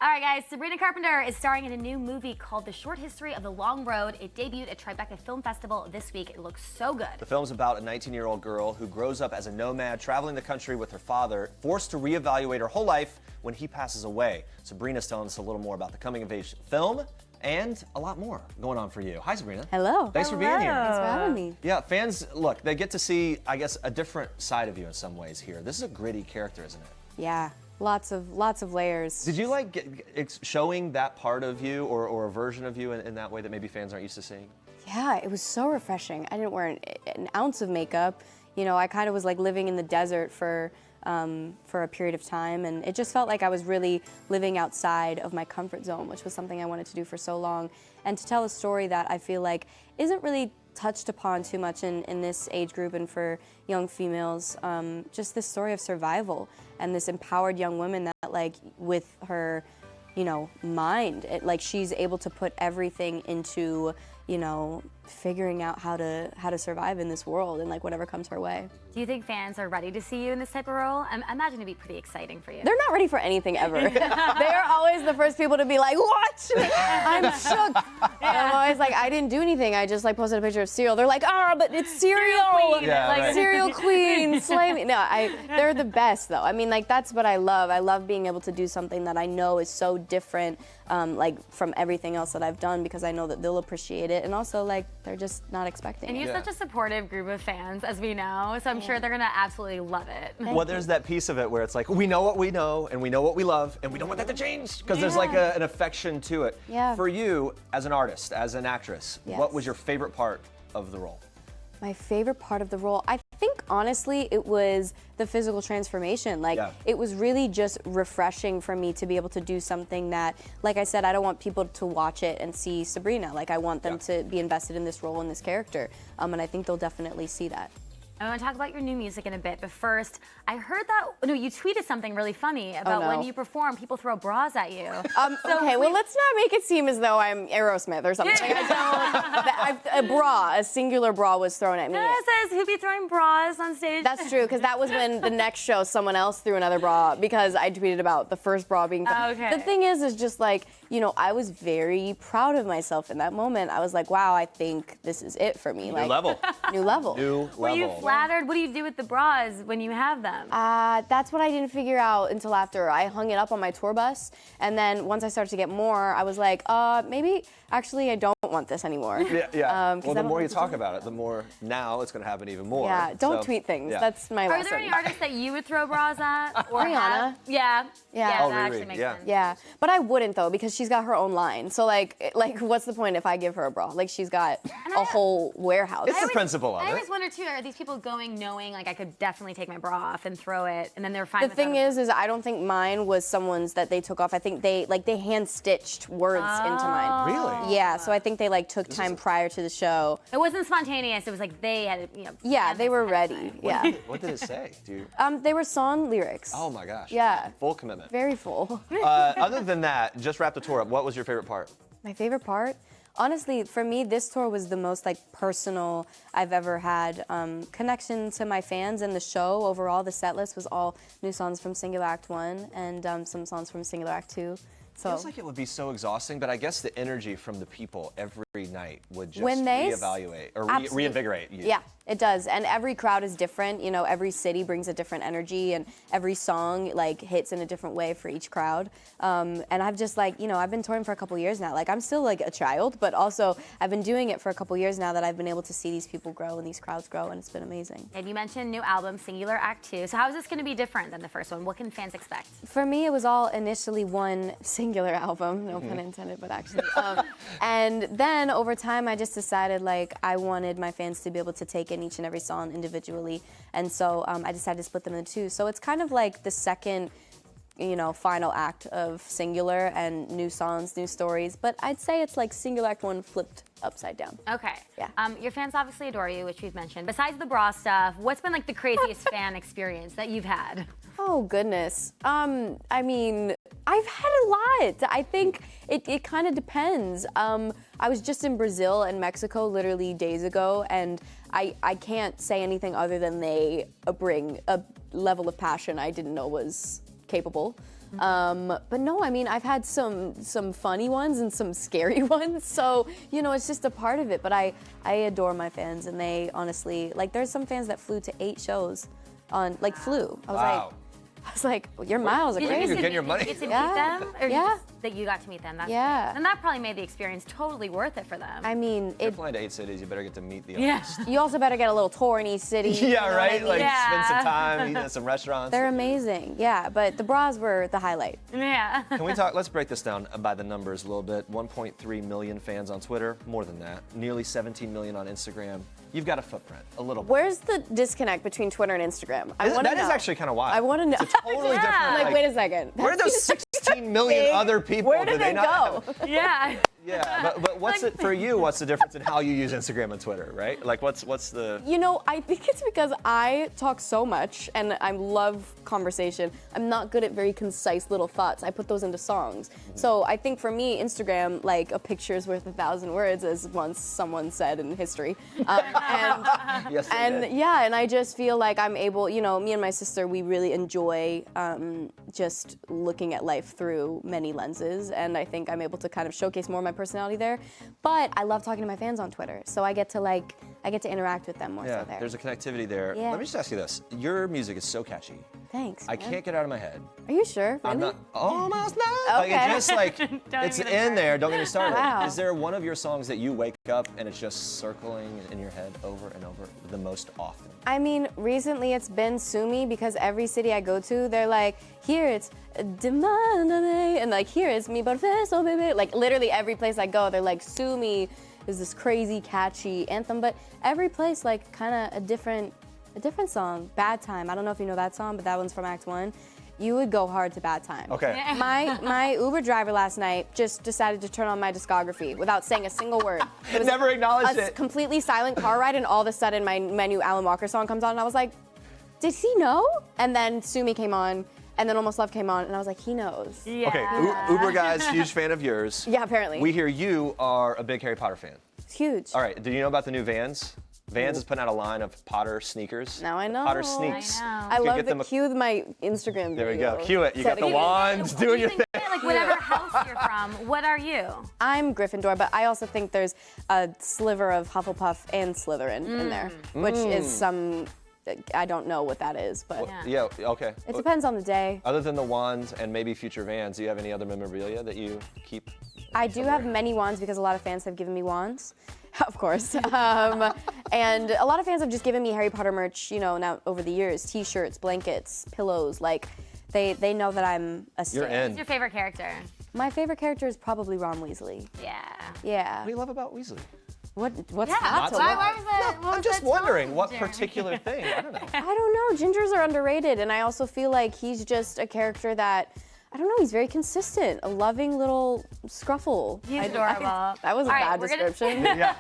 All right, guys, Sabrina Carpenter is starring in a new movie called The Short History of the Long Road. It debuted at Tribeca Film Festival this week. It looks so good. The film's about a 19-year-old girl who grows up as a nomad, traveling the country with her father, forced to reevaluate her whole life when he passes away. Sabrina's telling us a little more about the coming-of-age film and a lot more going on for you. Hi, Sabrina. Hello. Thanks for being here. Thanks for having me. Yeah, fans, look, they get to see, I guess, a different side of you in some ways here. This is a gritty character, isn't it? Yeah, lots of layers. Did you like showing that part of you or a version of you in that way that maybe fans aren't used to seeing? Yeah, it was so refreshing. I didn't wear an ounce of makeup. You know, I kind of was like living in the desert for a period of time, and it just felt like I was really living outside of my comfort zone, which was something I wanted to do for so long. And to tell a story that I feel like isn't really touched upon too much in this age group and for young females, just this story of survival and this empowered young woman that, like, with her, you know, mind, like she's able to put everything into, you know, figuring out how to survive in this world and like whatever comes her way. Do you think fans are ready to see you in this type of role? I imagine it'd be pretty exciting for you. They're not ready for anything ever. They are always the first people to be like, what? I'm shook. And I'm always like, I didn't do anything. I just like posted a picture of cereal. They're like, ah, but it's cereal. Queen. Yeah, like right. cereal queen, slay me. No, they're the best though. I mean, like that's what I love. I love being able to do something that I know is so different, like from everything else that I've done, because I know that they'll appreciate it, and also like they're just not expecting And it. you have such a supportive group of fans, as we know, so I'm sure they're gonna absolutely love it. Well, there's that piece of it where it's like, we know what we know, and we know what we love, and we don't want that to change, because there's like an affection to it. Yeah. For you, as an artist, as an actress, Yes. what was your favorite part of the role? My favorite part of the role, I think honestly it was the physical transformation. Like it was really just refreshing for me to be able to do something that, like I said, I don't want people to watch it and see Sabrina. Like I want them to be invested in this role and this character. And I think they'll definitely see that. I want to talk about your new music in a bit, but first, I heard that, no, you tweeted something really funny about when you perform, people throw bras at you. Okay, well, let's not make it seem as though I'm Aerosmith or something. A singular bra was thrown at me. It says, who be throwing bras on stage? That's true, because that was when the next show someone else threw another bra, because I tweeted about the first bra being thrown. Okay. The thing is just like, you know, I was very proud of myself in that moment. I was like, wow, I think this is it for me. New like, level. New level. New level. Were you flattered? What do you do with the bras when you have them? That's what I didn't figure out until after. I hung it up on my tour bus, and then once I started to get more, I was like, maybe actually I don't want this anymore. Yeah. Well, the more you talk about it, the more now it's going to happen even more. Yeah, don't tweet things. Yeah. That's my lesson. Are there any artists that you would throw bras at? Or Rihanna. Yeah. Oh, that Riri, actually makes sense. Yeah, but I wouldn't though, because she's got her own line. So like, what's the point if I give her a bra? Like she's got a whole warehouse. It's the principle of I it. always wonder too, are these people going knowing like I could definitely take my bra off and throw it, and then they're fine The with thing that? is I don't think mine was someone's that they took off. I think they hand stitched words into mine. Really? Yeah, so I think they like took time prior to the show. It wasn't spontaneous. It was like they had, you know. Yeah, they were ready. Yeah. What did it say? Do you... They were song lyrics. Oh my gosh. Yeah. Full commitment. Very full. Other than that, just wrap the tour up. What was your favorite part? My favorite part? Honestly, for me, this tour was the most like personal I've ever had. Connection to my fans and the show overall. The set list was all new songs from Singular Act 1 and some songs from Singular Act 2. So Feels like it would be so exhausting, but I guess the energy from the people every night would just When they reevaluate or Absolutely. reinvigorate you. Yeah, it does. And every crowd is different. You know, every city brings a different energy, and every song like hits in a different way for each crowd. And I've just like, you know, I've been touring for a couple years now. Like I'm still like a child, but also I've been doing it for a couple years now that I've been able to see these people grow and these crowds grow, and it's been amazing. And you mentioned new album, Singular Act 2. So how is this going to be different than the first one? What can fans expect? For me, it was all initially one singular album, no pun intended, but actually. And then over time, I just decided like I wanted my fans to be able to take in each and every song individually. And so I decided to split them into two. So it's kind of like the second, you know, final act of Singular and new songs, new stories. But I'd say it's like Singular Act 1 flipped upside down. Okay. Yeah. Your fans obviously adore you, which we've mentioned. Besides the bra stuff, what's been like the craziest fan experience that you've had? Oh, goodness. I mean, I've had a lot. I think it kind of depends. I was just in Brazil and Mexico literally days ago, and I can't say anything other than they bring a level of passion I didn't know was capable. But no, I mean, I've had some funny ones and some scary ones. So, you know, it's just a part of it. But I adore my fans, and they honestly, like, there's some fans that flew to 8 shows flew. I was like, your miles are crazy. You're getting your money. Did you get to meet them? Or that you got to meet them? That's yeah. great. And that probably made the experience totally worth it for them. I mean, if you're flying to 8 cities, you better get to meet the others. You also better get a little tour in each city. Yeah, right? I mean? Like, spend some Yeah. time, eat at some restaurants. They're amazing. Yeah, but the bras were the highlight. Yeah. Can we talk, let's break this down by the numbers a little bit. 1.3 million fans on Twitter, more than that. Nearly 17 million on Instagram. You've got a footprint, a little bit. Where's the disconnect between Twitter and Instagram? That is actually kind of wild. I want to know. It's a totally different. Like, wait a second. Where are those 16 million other people? Where did they go? Yeah. Yeah, but what's it for you? What's the difference in how you use Instagram and Twitter, right? Like, what's the? You know, I think it's because I talk so much and I love conversation. I'm not good at very concise little thoughts. I put those into songs. So I think for me, Instagram, like a picture's worth 1,000 words, as once someone said in history. Yes, And I just feel like I'm able. You know, me and my sister, we really enjoy just looking at life through many lenses, and I think I'm able to kind of showcase more of my personality there. But I love talking to my fans on Twitter, so I get to interact with them more so there. There's a connectivity there. Yeah. Let me just ask you this. Your music is so catchy. Thanks. I can't get it out of my head. Are you sure? Really? I'm not almost not. Okay. Like, it's just like, Don't it's even in there. Don't get me started. Wow. Is there one of your songs that you wake up and it's just circling in your head over and over the most often? I mean, recently it's been Sue Me, because every city I go to, they're like, here it's Demandame, and like, here it's Mi Perfeso, baby. Like, literally every place I go, they're like, Sue Me is this crazy, catchy anthem, but every place, like, kind of a different song. Bad Time. I don't know if you know that song, but that one's from Act 1. You would go hard to Bad Time. Okay. My Uber driver last night just decided to turn on my discography without saying a single word. It was Never acknowledged a it. completely silent car ride, and all of a sudden my new Alan Walker song comes on, and I was like, did he know? And then Sue Me came on, and then Almost Love came on, and I was like, he knows. Yeah. Okay, Uber guy's huge fan of yours. Yeah, apparently. We hear you are a big Harry Potter fan. It's huge. All right, did you know about the new Vans? Vans is putting out a line of Potter sneakers. Now I know. Potter sneaks. I know. I You love get them the cue my Instagram video. There we go. Cue it. You got the Setting it. wands doing your thing. Like, whatever house you're from, what are you? I'm Gryffindor, but I also think there's a sliver of Hufflepuff and Slytherin in there, which is some, I don't know what that is, but Yeah, okay. it depends on the day. Other than the wands and maybe future Vans, do you have any other memorabilia that you keep? I do have many wands because a lot of fans have given me wands, of course. And a lot of fans have just given me Harry Potter merch, you know, now over the years, t-shirts, blankets, pillows, like they know that I'm a stan. You're in. Who's your favorite character? My favorite character is probably Ron Weasley. Yeah. Yeah. What do you love about Weasley? What's Yeah. not to Why love? was that? What I'm was just that wondering song, what Jeremy? particular thing. I don't know. I don't know. Gingers are underrated, and I also feel like he's just a character that, I don't know, he's very consistent, a loving little scruffle. He's adorable. That was a All right, bad we're gonna- description. Yeah.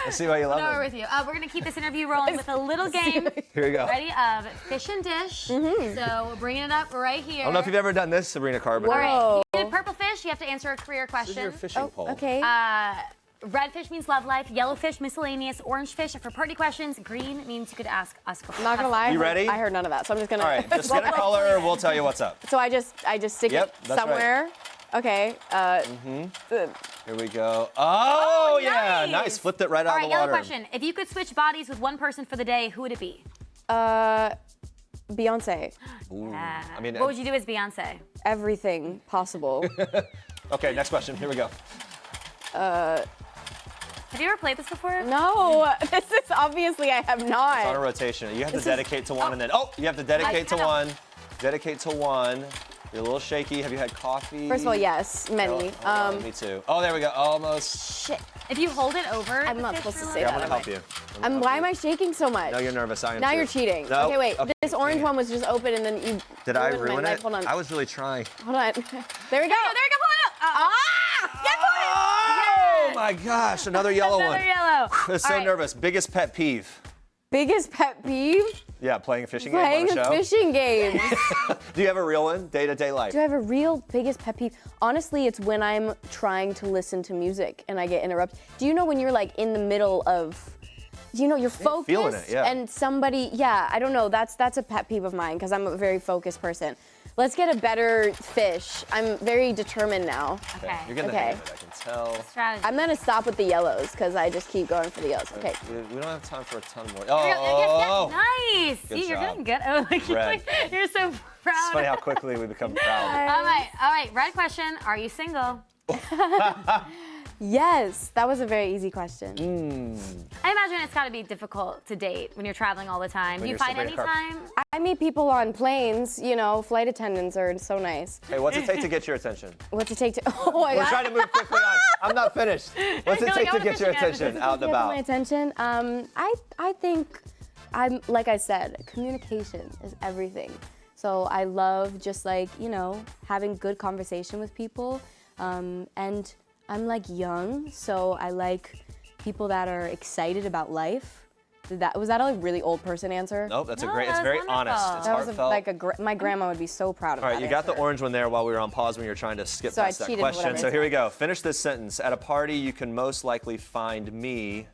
Let's see why you love No, we're him. with you. We're gonna keep this interview rolling with a little game. Here we go. Ready? Of fish and dish. So we're bringing it up right here. I don't know if you've ever done this, Sabrina Carpenter. All right. Whoa. You get purple fish. You have to answer a career This is your question. fishing pole. Okay. Red fish means love life. Yellow fish miscellaneous. Orange fish are for party questions. Green means you could ask us questions. Not gonna lie. You ready? I heard none of that, so I'm just gonna. All right, just get a color. We'll tell you what's up. So I just stick Yep, it that's somewhere. Okay. Here we go. Oh, yeah, nice. Flipped it right All out right, of the water. yellow question. If you could switch bodies with one person for the day, who would it be? Beyonce. Yeah. I mean, what would you do as Beyonce? Everything possible. Okay, next question. Here we go. Have you ever played this before? No, this is obviously I have It's on a not. rotation. You have to dedicate to one and then, you have to dedicate to I know. one. Dedicate to one. You're a little shaky. Have you had coffee? First of all, yes, many. Me too. Oh, there we go. Almost. Shit. If you hold it over, I'm the not fish supposed to for a say Yeah, little I'm that. gonna help you. Why am I shaking so much? No, you're nervous. I am Now too. you're cheating. No. Okay, wait. This orange one was just open and then you. Did I ruined my ruin life. it? Hold on. I was really trying. Hold on. There we go. There you go, pull it out. Oh my gosh, another yellow Another one. yellow. I'm so All right. nervous. Biggest pet peeve. Biggest pet peeve? Yeah, playing a fishing game Playing on a a show. fishing game. Do you have a real one? Day-to-day life. Do I have a real biggest pet peeve? Honestly, it's when I'm trying to listen to music and I get interrupted. Do you know when you're like in the middle of, you're focused feeling it, yeah. and somebody, I don't know, that's a pet peeve of mine because I'm a very focused person. Let's get a better fish. I'm very determined now. Okay. You're getting the hang of it, I can tell. Strategy. I'm gonna stop with the yellows because I just keep going for the yellows. Okay. We don't have time for a ton more. Nice. Good See, you're job. getting good. Oh, you're so proud. It's funny how quickly we become proud. All right. Red question. Are you single? Yes, that was a very easy question. I imagine it's got to be difficult to date when you're traveling all the time. Do you find any time? I meet people on planes, you know, flight attendants are so nice. Hey, what's it take to get your attention? What's it take to, oh my We're God. trying to move quickly on. I'm not finished. What's it You're take like, to get your "I wanna attention out and Get my about? attention. I think like I said, communication is everything. So I love just like, you know, having good conversation with people. And I'm like young, so I like people that are excited about life. Was that a like, really old person answer? Nope, that's No, a great, it's that was very wonderful. honest, it's That was heartfelt. my grandma would be so proud of All that right, you got the answer. orange one there while we were on pause when you were trying to skip So I past that cheated, question. whatever. So here we go. Finish this sentence. At a party, you can most likely find me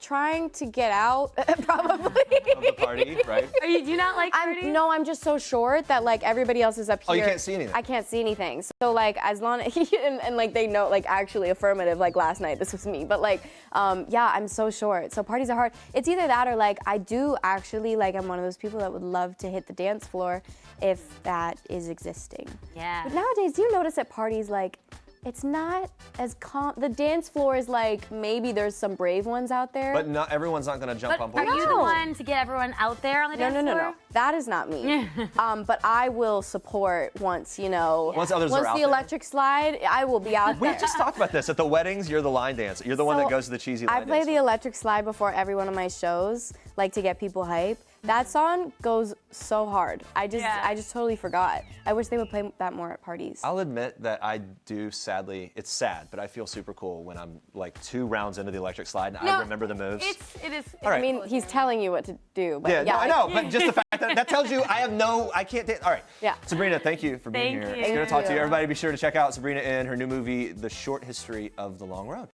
Trying to get out, probably. of the party, right? Do you not like parties? No, I'm just so short that like everybody else is up here. Oh, you can't see anything. I can't see anything. So like as long and like they know like actually affirmative like last night this was me. But like yeah, I'm so short. So parties are hard. It's either that or like I do actually like I'm one of those people that would love to hit the dance floor if that is existing. Yeah. But nowadays, do you notice at parties like it's not as calm. The dance floor is like maybe there's some brave ones out there. But not everyone's not going to jump But on board. are you the No. one to get everyone out there on the dance floor? No. That is not me. But I will support once, you know. Once others are out the there. electric slide, I will be out We there. just talked about this. At the weddings, you're the line dancer. You're the one that So, goes to the cheesy line I play dance. the electric slide before every one of my shows, like to get people hype. That song goes so hard. I just totally forgot. I wish they would play that more at parties. I'll admit that I do sadly, it's sad, but I feel super cool when I'm like 2 rounds into the electric slide and I remember the moves. It is. All right. I mean, he's telling you what to do. But Yeah, no, I know, but just the fact that tells you I can't dance. All right. Yeah. Sabrina, thank you for being Thank here. you. It's good to talk to you. you. Everybody be sure to check out Sabrina in her new movie, The Short History of the Long Road.